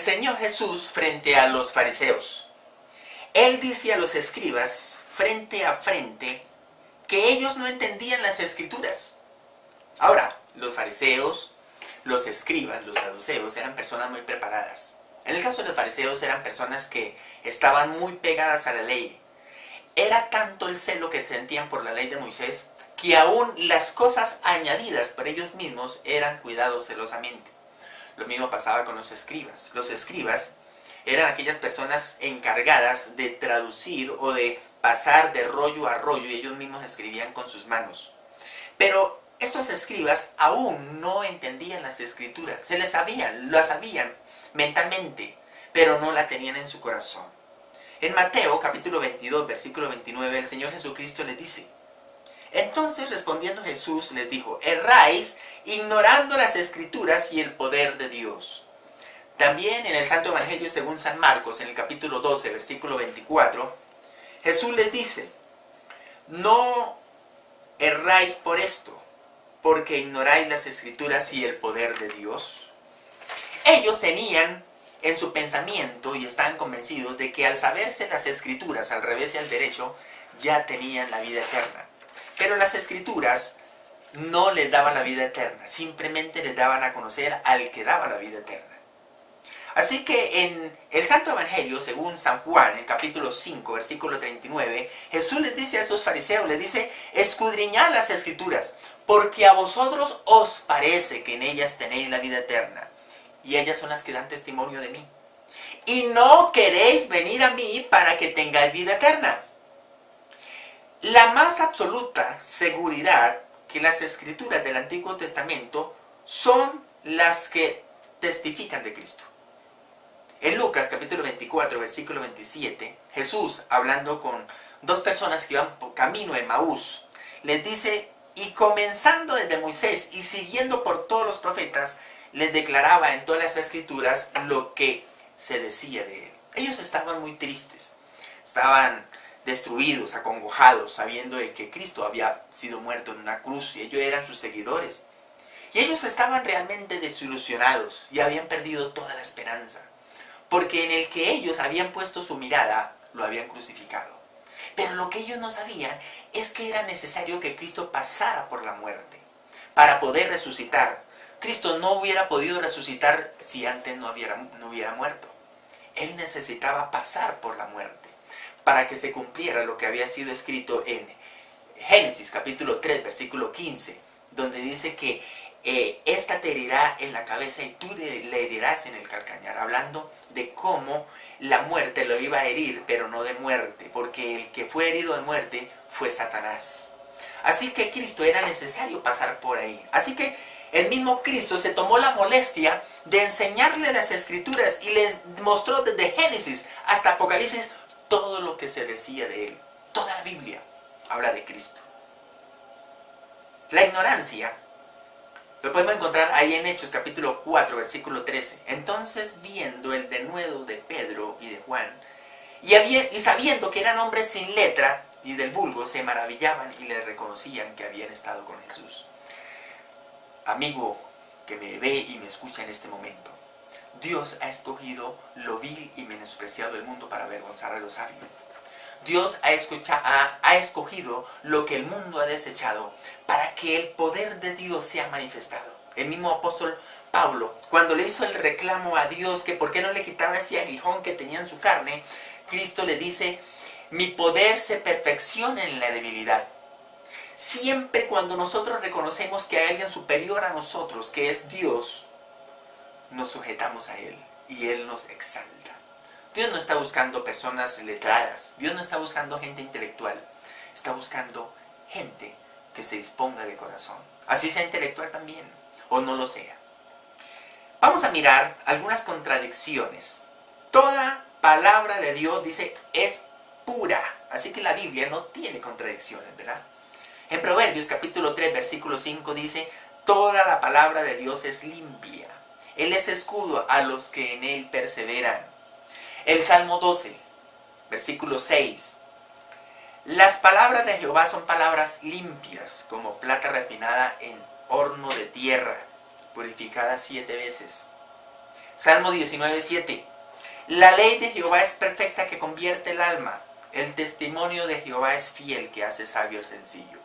Señor Jesús frente a los fariseos. Él dice a los escribas frente a frente que ellos no entendían las escrituras. Ahora, los fariseos, los escribas, los saduceos eran personas muy preparadas. En el caso de los fariseos eran personas que estaban muy pegadas a la ley. Era tanto el celo que sentían por la ley de Moisés que aún las cosas añadidas por ellos mismos eran cuidados celosamente. Lo mismo pasaba con los escribas. Los escribas eran aquellas personas encargadas de traducir o de pasar de rollo a rollo y ellos mismos escribían con sus manos. Pero esos escribas aún no entendían las escrituras. Se las sabían mentalmente, pero no la tenían en su corazón. En Mateo capítulo 22, versículo 29, el Señor Jesucristo les dice: entonces respondiendo Jesús les dijo: erráis ignorando las escrituras y el poder de Dios. También en el Santo Evangelio según San Marcos, en el capítulo 12, versículo 24, Jesús les dice: no erráis por esto, porque ignoráis las escrituras y el poder de Dios. Ellos tenían en su pensamiento y estaban convencidos de que al saberse las escrituras al revés y al derecho, ya tenían la vida eterna. Pero las escrituras no les daban la vida eterna, simplemente les daban a conocer al que daba la vida eterna. Así que en el Santo Evangelio, según San Juan, en el capítulo 5, versículo 39, Jesús les dice a estos fariseos, les dice: escudriñad las escrituras, porque a vosotros os parece que en ellas tenéis la vida eterna, y ellas son las que dan testimonio de mí. Y no queréis venir a mí para que tengáis vida eterna. La más absoluta seguridad que las escrituras del Antiguo Testamento son las que testifican de Cristo. En Lucas capítulo 24, versículo 27, Jesús, hablando con dos personas que iban por camino de Emaús, les dice: y comenzando desde Moisés y siguiendo por todos los profetas, les declaraba en todas las escrituras lo que se decía de él. Ellos estaban muy tristes, estaban destruidos, acongojados, sabiendo de que Cristo había sido muerto en una cruz y ellos eran sus seguidores. Y ellos estaban realmente desilusionados y habían perdido toda la esperanza, porque en el que ellos habían puesto su mirada, lo habían crucificado. Pero lo que ellos no sabían es que era necesario que Cristo pasara por la muerte para poder resucitar. Cristo no hubiera podido resucitar si antes no hubiera muerto. Él necesitaba pasar por la muerte para que se cumpliera lo que había sido escrito en Génesis capítulo 3, versículo 15, donde dice que esta te herirá en la cabeza y tú le herirás en el calcañar, hablando de cómo la muerte lo iba a herir, pero no de muerte, porque el que fue herido de muerte fue Satanás. Así que Cristo era necesario pasar por ahí. Así que el mismo Cristo se tomó la molestia de enseñarle las escrituras y les mostró desde Génesis hasta Apocalipsis todo lo que se decía de él. Toda la Biblia habla de Cristo. La ignorancia lo podemos encontrar ahí en Hechos capítulo 4, versículo 13. Entonces, viendo el denuedo de Pedro y de Juan, y sabiendo que eran hombres sin letra y del vulgo, se maravillaban y les reconocían que habían estado con Jesús. Amigo que me ve y me escucha en este momento, Dios ha escogido lo vil y menospreciado del mundo para avergonzar a los sabios. Dios ha escogido lo que el mundo ha desechado para que el poder de Dios sea manifestado. El mismo apóstol Pablo, cuando le hizo el reclamo a Dios que por qué no le quitaba ese aguijón que tenía en su carne, Cristo le dice: mi poder se perfecciona en la debilidad. Siempre cuando nosotros reconocemos que hay alguien superior a nosotros, que es Dios, nos sujetamos a Él y Él nos exalta. Dios no está buscando personas letradas, Dios no está buscando gente intelectual, está buscando gente que se disponga de corazón, así sea intelectual también, o no lo sea. Vamos a mirar algunas contradicciones. Toda palabra de Dios, dice, es pura, así que la Biblia no tiene contradicciones, ¿verdad? En Proverbios capítulo 3, versículo 5 dice: toda la palabra de Dios es limpia, Él es escudo a los que en Él perseveran. El Salmo 12, versículo 6. Las palabras de Jehová son palabras limpias, como plata refinada en horno de tierra, purificada 7 veces. Salmo 19:7. La ley de Jehová es perfecta que convierte el alma. El testimonio de Jehová es fiel que hace sabio el sencillo.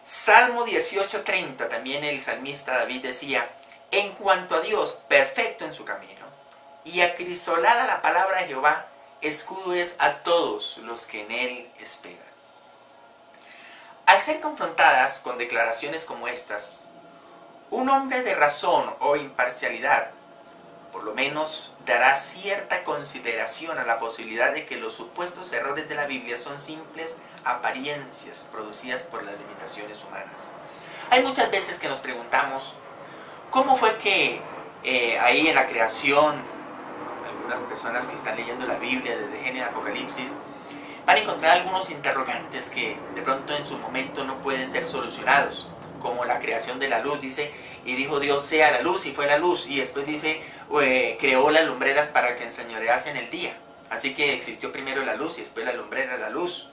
Salmo 18:30, también el salmista David decía, en cuanto a Dios, perfecto en su camino, y acrisolada la palabra de Jehová, escudo es a todos los que en él esperan. Al ser confrontadas con declaraciones como estas, un hombre de razón o imparcialidad, por lo menos, dará cierta consideración a la posibilidad de que los supuestos errores de la Biblia son simples apariencias producidas por las limitaciones humanas. Hay muchas veces que nos preguntamos, ¿cómo fue que ahí en la creación, algunas personas que están leyendo la Biblia desde Génesis a Apocalipsis, van a encontrar algunos interrogantes que de pronto en su momento no pueden ser solucionados? Como la creación de la luz, dice, y dijo Dios sea la luz, y fue la luz, y después dice, creó las lumbreras para que enseñoreasen el día. Así que existió primero la luz y después la lumbrera, la luz.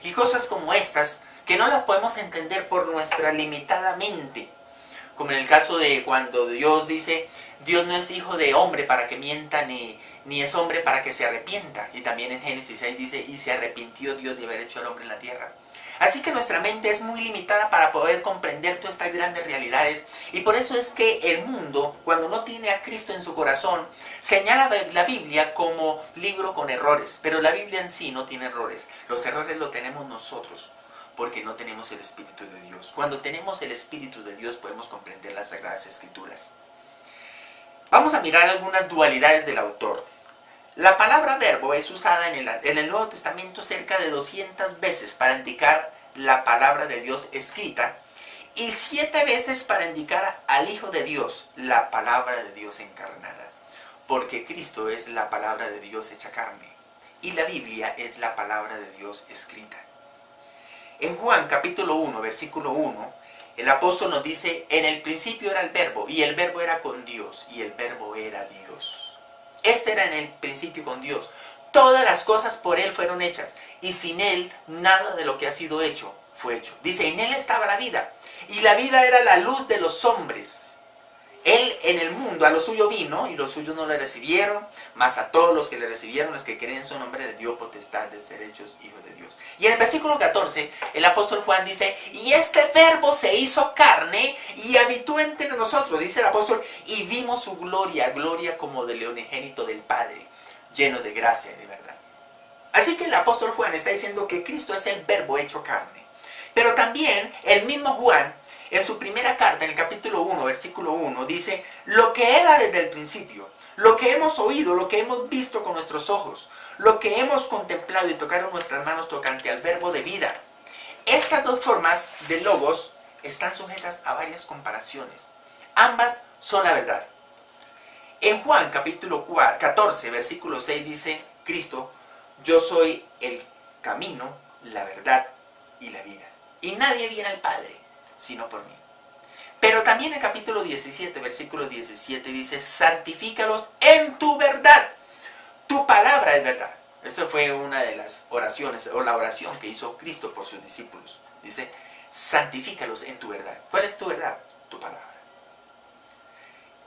Y cosas como estas, que no las podemos entender por nuestra limitada mente. Como en el caso de cuando Dios dice, Dios no es hijo de hombre para que mienta, ni es hombre para que se arrepienta. Y también en Génesis 6 dice, y se arrepintió Dios de haber hecho al hombre en la tierra. Así que nuestra mente es muy limitada para poder comprender todas estas grandes realidades, y por eso es que el mundo, cuando no tiene a Cristo en su corazón, señala la Biblia como libro con errores, pero la Biblia en sí no tiene errores. Los errores los tenemos nosotros, porque no tenemos el Espíritu de Dios. Cuando tenemos el Espíritu de Dios podemos comprender las Sagradas Escrituras. Vamos a mirar algunas dualidades del autor. La palabra verbo es usada en el Nuevo Testamento cerca de 200 veces para indicar la palabra de Dios escrita y 7 veces para indicar al Hijo de Dios, la palabra de Dios encarnada. Porque Cristo es la palabra de Dios hecha carne y la Biblia es la palabra de Dios escrita. En Juan capítulo 1, versículo 1, el apóstol nos dice, en el principio era el verbo y el verbo era con Dios y el verbo era Dios. Este era en el principio con Dios. Todas las cosas por Él fueron hechas, y sin Él nada de lo que ha sido hecho fue hecho. Dice, en Él estaba la vida, y la vida era la luz de los hombres. Él en el mundo a lo suyo vino, y los suyos no le recibieron, mas a todos los que le recibieron, los que creen en su nombre, le dio potestad de ser hechos hijos de Dios. Y en el versículo 14, el apóstol Juan dice, y este verbo se hizo carne y habitó entre nosotros, dice el apóstol, y vimos su gloria, gloria como del unigénito del Padre, lleno de gracia y de verdad. Así que el apóstol Juan está diciendo que Cristo es el verbo hecho carne. Pero también el mismo Juan, en su primera carta, en el capítulo 1, versículo 1, dice, lo que era desde el principio, lo que hemos oído, lo que hemos visto con nuestros ojos, lo que hemos contemplado y tocaron nuestras manos tocante al verbo de vida. Estas dos formas de logos están sujetas a varias comparaciones. Ambas son la verdad. En Juan capítulo 14, versículo 6 dice Cristo, yo soy el camino, la verdad y la vida. Y nadie viene al Padre sino por mí. Pero también en el capítulo 17, versículo 17 dice, santifícalos en tu verdad. Tu palabra es verdad. Esa fue una de las oraciones, o la oración que hizo Cristo por sus discípulos. Dice, santifícalos en tu verdad. ¿Cuál es tu verdad? Tu palabra.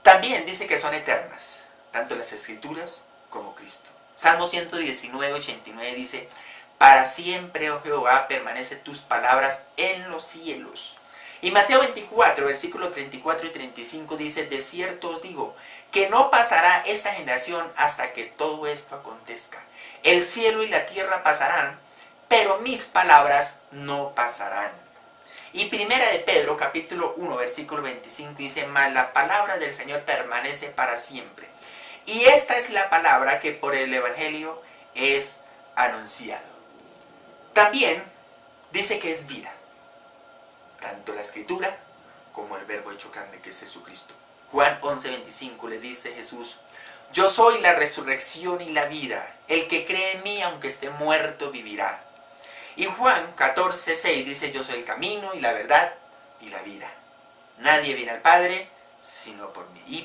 También dice que son eternas, tanto las Escrituras como Cristo. Salmo 119, 89 dice, para siempre, oh Jehová, permanece tus palabras en los cielos. Y Mateo 24, versículos 34 y 35 dice, de cierto os digo, que no pasará esta generación hasta que todo esto acontezca. El cielo y la tierra pasarán, pero mis palabras no pasarán. Y primera de Pedro, capítulo 1, versículo 25 dice, mas la palabra del Señor permanece para siempre. Y esta es la palabra que por el Evangelio es anunciado. También dice que es vida. Tanto la Escritura como el verbo hecho carne que es Jesucristo. Juan 11:25 le dice Jesús, yo soy la resurrección y la vida, el que cree en mí aunque esté muerto vivirá. Y Juan 14:6 dice, yo soy el camino y la verdad y la vida. Nadie viene al Padre sino por mí. Y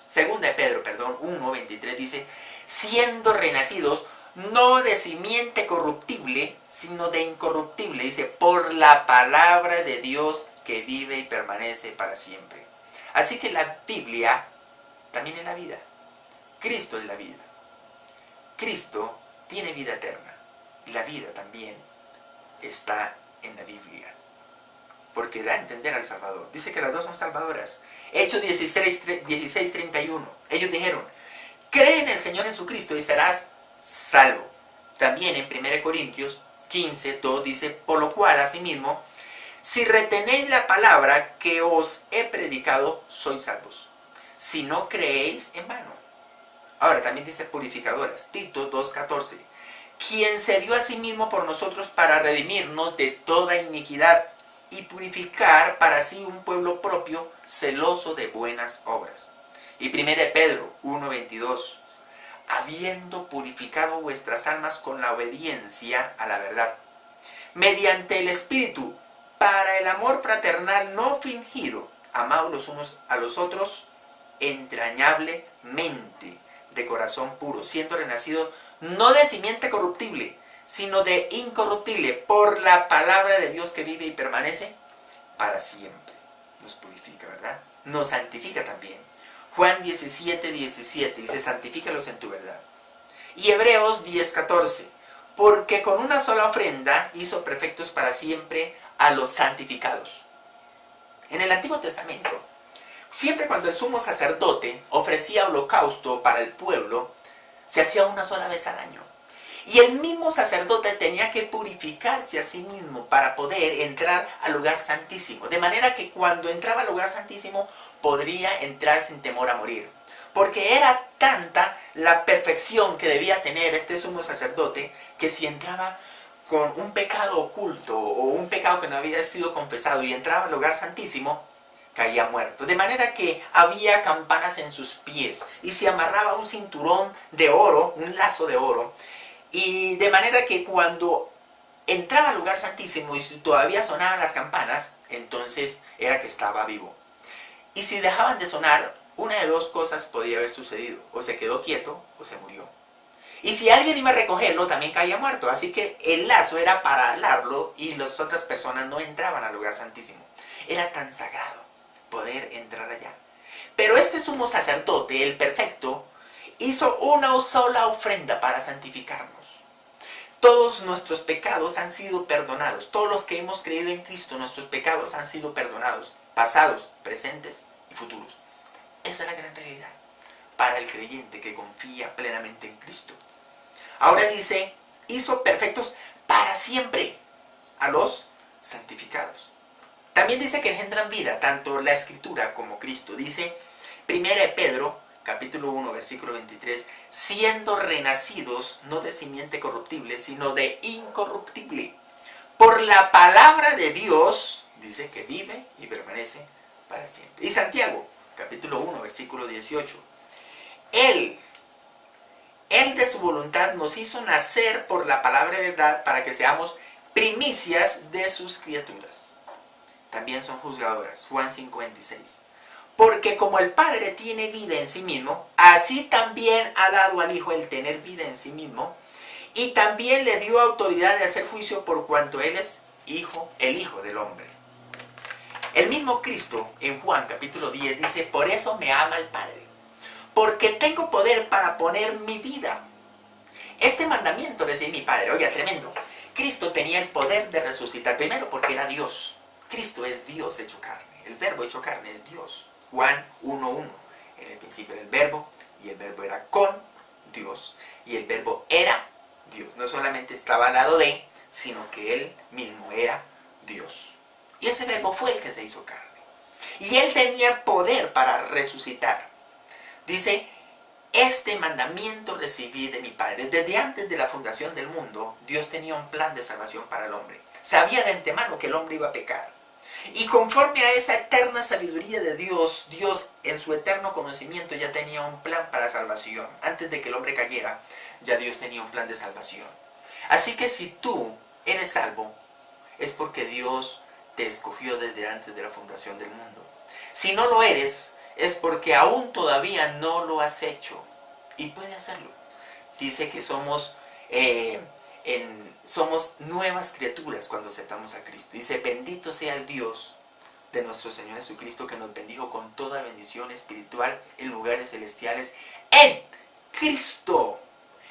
segunda de Pedro, 1:23 dice, siendo renacidos no de simiente corruptible, sino de incorruptible, dice, por la palabra de Dios que vive y permanece para siempre. Así que la Biblia, también vida. Cristo es la vida. Cristo tiene vida eterna. La vida también está en la Biblia, porque da a entender al Salvador. Dice que las dos son salvadoras. Hechos 16:31. Ellos dijeron: cree en el Señor Jesucristo y serás salvo. También en 1 Corintios 15:2 dice: por lo cual, asimismo, si retenéis la palabra que os he predicado, sois salvos, si no creéis en vano. Ahora también dice purificadoras. Tito 2:14. Quien se dio a sí mismo por nosotros para redimirnos de toda iniquidad y purificar para sí un pueblo propio, celoso de buenas obras. Y 1 Pedro 1:22. Habiendo purificado vuestras almas con la obediencia a la verdad, mediante el Espíritu, para el amor fraternal no fingido, amados los unos a los otros entrañablemente, de corazón puro, siendo renacidos no de simiente corruptible, sino de incorruptible, por la palabra de Dios que vive y permanece para siempre. Nos purifica, ¿verdad? Nos santifica también. Juan 17:17 dice: santifícalos en tu verdad. Y Hebreos 10:14. Porque con una sola ofrenda hizo perfectos para siempre a los santificados. En el Antiguo Testamento, siempre cuando el sumo sacerdote ofrecía holocausto para el pueblo, se hacía una sola vez al año. Y el mismo sacerdote tenía que purificarse a sí mismo para poder entrar al lugar santísimo. De manera que cuando entraba al lugar santísimo podría entrar sin temor a morir. Porque era tanta la perfección que debía tener este sumo sacerdote, que si entraba con un pecado oculto o un pecado que no había sido confesado y entraba al lugar santísimo, caía muerto. De manera que había campanas en sus pies y se amarraba un cinturón de oro, un lazo de oro. Y de manera que cuando entraba al lugar santísimo y todavía sonaban las campanas, entonces era que estaba vivo. Y si dejaban de sonar, una de dos cosas podía haber sucedido: o se quedó quieto o se murió. Y si alguien iba a recogerlo, también caía muerto. Así que el lazo era para alarlo y las otras personas no entraban al lugar santísimo. Era tan sagrado poder entrar allá. Pero este sumo sacerdote, el perfecto, hizo una sola ofrenda para santificarnos. Todos nuestros pecados han sido perdonados. Todos los que hemos creído en Cristo, nuestros pecados han sido perdonados. Pasados, presentes y futuros. Esa es la gran realidad para el creyente que confía plenamente en Cristo. Ahora dice: hizo perfectos para siempre a los santificados. También dice que engendran vida, tanto la Escritura como Cristo. Dice 1 Pedro, capítulo 1, versículo 23, siendo renacidos no de simiente corruptible, sino de incorruptible, por la palabra de Dios, dice, que vive y permanece para siempre. Y Santiago, capítulo 1, versículo 18, Él de su voluntad nos hizo nacer por la palabra de verdad, para que seamos primicias de sus criaturas. También son juzgadoras. Juan 5:26. Porque como el Padre tiene vida en sí mismo, así también ha dado al Hijo el tener vida en sí mismo, y también le dio autoridad de hacer juicio por cuanto Él es Hijo, el Hijo del hombre. El mismo Cristo en Juan capítulo 10 dice: por eso me ama el Padre, porque tengo poder para poner mi vida. Este mandamiento recibí mi Padre. Oiga, tremendo. Cristo tenía el poder de resucitar, primero porque era Dios. Cristo es Dios hecho carne. El verbo hecho carne es Dios. Juan 1:1. En el principio era el verbo, y el verbo era con Dios, y el verbo era Dios. No solamente estaba al lado de, sino que Él mismo era Dios. Y ese verbo fue el que se hizo carne. Y Él tenía poder para resucitar. Dice: este mandamiento recibí de mi Padre. Desde antes de la fundación del mundo, Dios tenía un plan de salvación para el hombre. Sabía de antemano que el hombre iba a pecar. Y conforme a esa eterna sabiduría de Dios, Dios en su eterno conocimiento ya tenía un plan para salvación. Antes de que el hombre cayera, ya Dios tenía un plan de salvación. Así que si tú eres salvo, es porque Dios te escogió desde antes de la fundación del mundo. Si no lo eres, es porque aún todavía no lo has hecho. Y puede hacerlo. Dice que somos nuevas criaturas cuando aceptamos a Cristo. Dice: bendito sea el Dios de nuestro Señor Jesucristo, que nos bendijo con toda bendición espiritual en lugares celestiales en Cristo.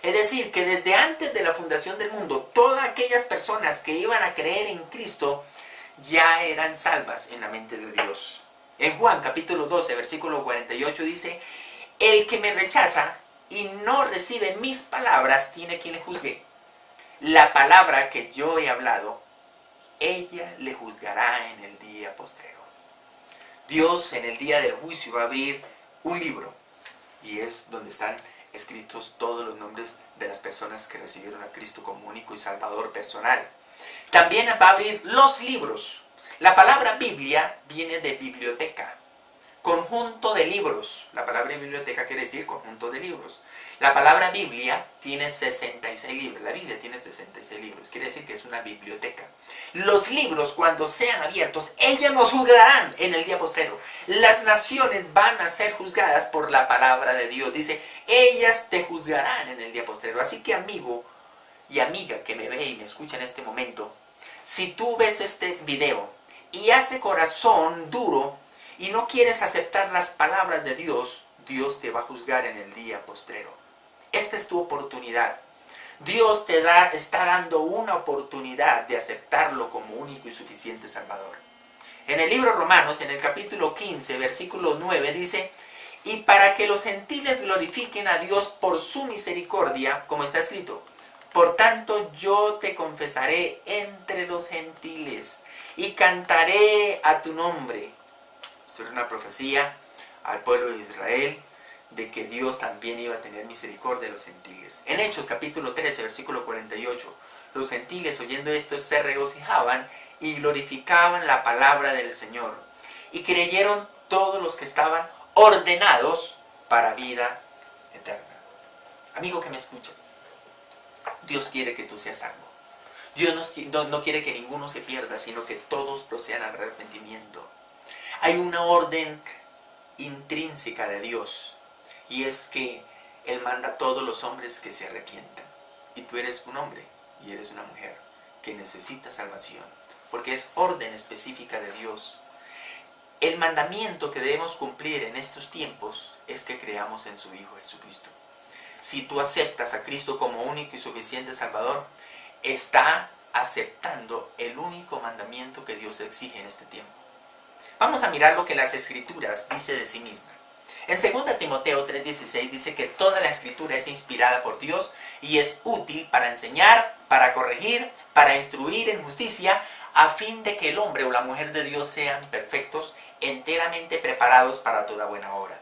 Es decir, que desde antes de la fundación del mundo, todas aquellas personas que iban a creer en Cristo ya eran salvas en la mente de Dios. En Juan capítulo 12, versículo 48 dice: el que me rechaza y no recibe mis palabras tiene quien le juzgue. La palabra que yo he hablado, ella le juzgará en el día postrero. Dios en el día del juicio va a abrir un libro, y es donde están escritos todos los nombres de las personas que recibieron a Cristo como único y salvador personal. También va a abrir los libros. La palabra Biblia viene de biblioteca, conjunto de libros. La palabra biblioteca quiere decir conjunto de libros. La palabra Biblia tiene 66 libros. La Biblia tiene 66 libros. Quiere decir que es una biblioteca. Los libros, cuando sean abiertos, ellas nos juzgarán en el día postrero. Las naciones van a ser juzgadas por la palabra de Dios. Dice, ellas te juzgarán en el día postrero. Así que, amigo y amiga que me ve y me escucha en este momento, si tú ves este video y hace corazón duro y no quieres aceptar las palabras de Dios, Dios te va a juzgar en el día postrero. Esta es tu oportunidad. Dios te está dando una oportunidad de aceptarlo como único y suficiente Salvador. En el libro Romanos, en el capítulo 15, versículo 9, dice: y para que los gentiles glorifiquen a Dios por su misericordia, como está escrito: por tanto yo te confesaré entre los gentiles y cantaré a tu nombre. Esto es una profecía al pueblo de Israel de que Dios también iba a tener misericordia de los gentiles. En Hechos capítulo 13, versículo 48, los gentiles oyendo esto se regocijaban y glorificaban la palabra del Señor. Y creyeron todos los que estaban ordenados para vida eterna. Amigo que me escuchas, Dios quiere que tú seas salvo. Dios no quiere que ninguno se pierda, sino que todos procedan al arrepentimiento. Hay una orden intrínseca de Dios, y es que Él manda a todos los hombres que se arrepientan. Y tú eres un hombre y eres una mujer que necesita salvación, porque es orden específica de Dios. El mandamiento que debemos cumplir en estos tiempos es que creamos en su Hijo Jesucristo. Si tú aceptas a Cristo como único y suficiente Salvador, está aceptando el único mandamiento que Dios exige en este tiempo. Vamos a mirar lo que las Escrituras dice de sí misma. En 2 Timoteo 3:16 dice que toda la Escritura es inspirada por Dios y es útil para enseñar, para corregir, para instruir en justicia, a fin de que el hombre o la mujer de Dios sean perfectos, enteramente preparados para toda buena obra.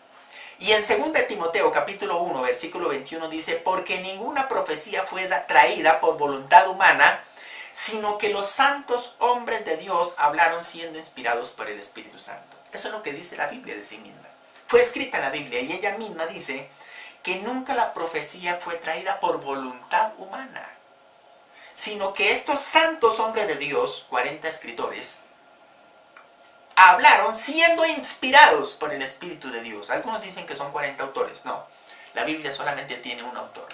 Y en 2 Timoteo capítulo 1, versículo 21 dice: porque ninguna profecía fue traída por voluntad humana, sino que los santos hombres de Dios hablaron siendo inspirados por el Espíritu Santo. Eso es lo que dice la Biblia de sí misma. Fue escrita en la Biblia y ella misma dice que nunca la profecía fue traída por voluntad humana, sino que estos santos hombres de Dios, 40 escritores, hablaron siendo inspirados por el Espíritu de Dios. Algunos dicen que son 40 autores. No, la Biblia solamente tiene un autor.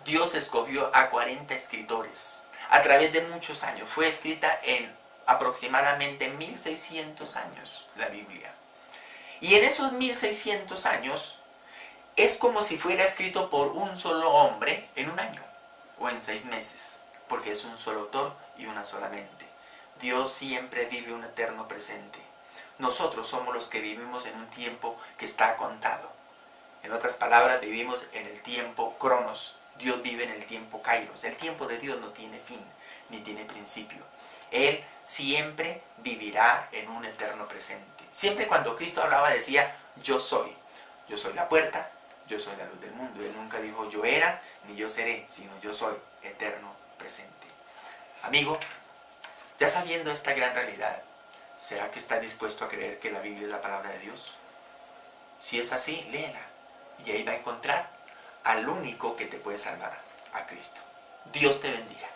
Dios escogió a 40 escritores a través de muchos años. Fue escrita en aproximadamente 1600 años la Biblia. Y en esos 1600 años es como si fuera escrito por un solo hombre en un año o en 6 meses, porque es un solo autor y una sola mente. Dios siempre vive un eterno presente. Nosotros somos los que vivimos en un tiempo que está contado. En otras palabras, vivimos en el tiempo Cronos. Dios vive en el tiempo Kairos. El tiempo de Dios no tiene fin, ni tiene principio. Él siempre vivirá en un eterno presente. Siempre cuando Cristo hablaba decía: yo soy la puerta, yo soy la luz del mundo. Él nunca dijo yo era, ni yo seré, sino yo soy eterno presente. Amigo, ya sabiendo esta gran realidad, ¿será que estás dispuesto a creer que la Biblia es la palabra de Dios? Si es así, léela, y ahí va a encontrar al único que te puede salvar, a Cristo. Dios te bendiga.